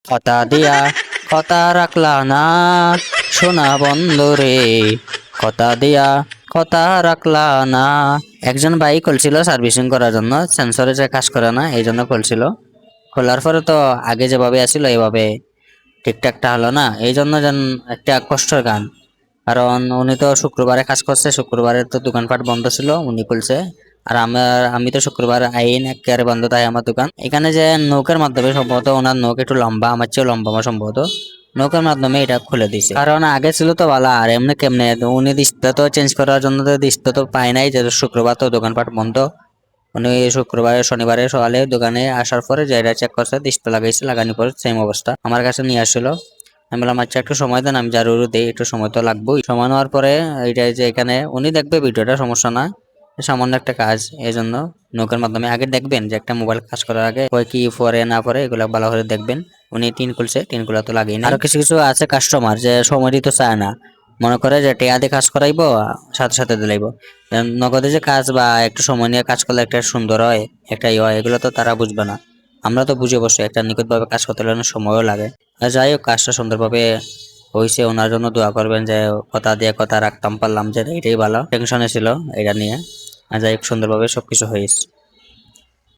কথা দিয়া কথা রাখলা না সোনা বন্ধুরে, কথা দিয়া কথা রাখলা না। একজন ভাই খুলছিল সার্ভিসিং করার জন্য, সেন্সরে যে কাজ করে না এই জন্য খুলছিল। খোলার পরে তো আগে যেভাবে আসছিল এভাবে ঠিকঠাকটা হলো না, এই জন্য যেন একটা কষ্টের গান। কারণ উনি তো শুক্রবারে কাজ করছে, শুক্রবারে তো দোকানপাট বন্ধ ছিল, উনি খুলছে। আর আমি তো শুক্রবার আইন একেবারে বন্ধ তাই আমার দোকান। এখানে যে নৌকার মাধ্যমে সম্ভবত ওনার নৌক একটু লম্বা, আমার চেয়েও লম্বা আমার সম্ভবত, নৌকার মাধ্যমে এটা খুলে দিছে। কারণ আগে ছিল তো ভালো, আর এমনি কেমনে উনি ডিসপ্লে তো চেঞ্জ করার জন্য তো ডিসপ্লে তো পায় নাই, যে শুক্রবার তো দোকানপাট বন্ধ। উনি শুক্রবারে শনিবারে সকালে দোকানে আসার পরে যেটা চেক করছে, ডিসপ্লে লাগাইছে, লাগানোর পরে সেম অবস্থা আমার কাছে নিয়ে আসলো। আমি বললাম আচ্ছা একটু সময় দেন, আমি জারুরু দিই, একটু সময় তো লাগবেই। সময় নেওয়ার পরে এইটা যে এখানে উনি দেখবে ভিডিওটা, সমস্যা না, সামান্য একটা কাজ, এই জন্য নৌকার মাধ্যমে আগে দেখবেন যে একটা মোবাইল কাজ করার আগে কয় কি পরে না পরে এগুলো ভালো করে দেখবেন। উনি টিন খুলছে, টিনগুলো তো লাগিয়ে না। আরো কিছু কিছু আছে কাস্টমার যে সময় দিতে চায় না, মনে করে যে টেয়া দিয়ে কাজ করাইবো, সাথে সাথে দিলাইবো। নগদে যে কাজ বা একটু সময় নিয়ে কাজ করলে একটা সুন্দর হয়, একটা ইয়ে হয়, এগুলো তো তারা বুঝবে না। আমরা তো বুঝে বসে একটা নিখুঁতভাবে কাজ করতে হলে অনেক সময়ও লাগে। আর যাই হোক, কাজটা সুন্দরভাবে হয়েছে, ওনার জন্য দোয়া করবেন যে কথা দিয়ে কথা রাখতাম পারলাম, যে এটাই ভালো। টেনশনে ছিল এটা নিয়ে, আর যাই হোক সুন্দরভাবে সবকিছু হয়েছে।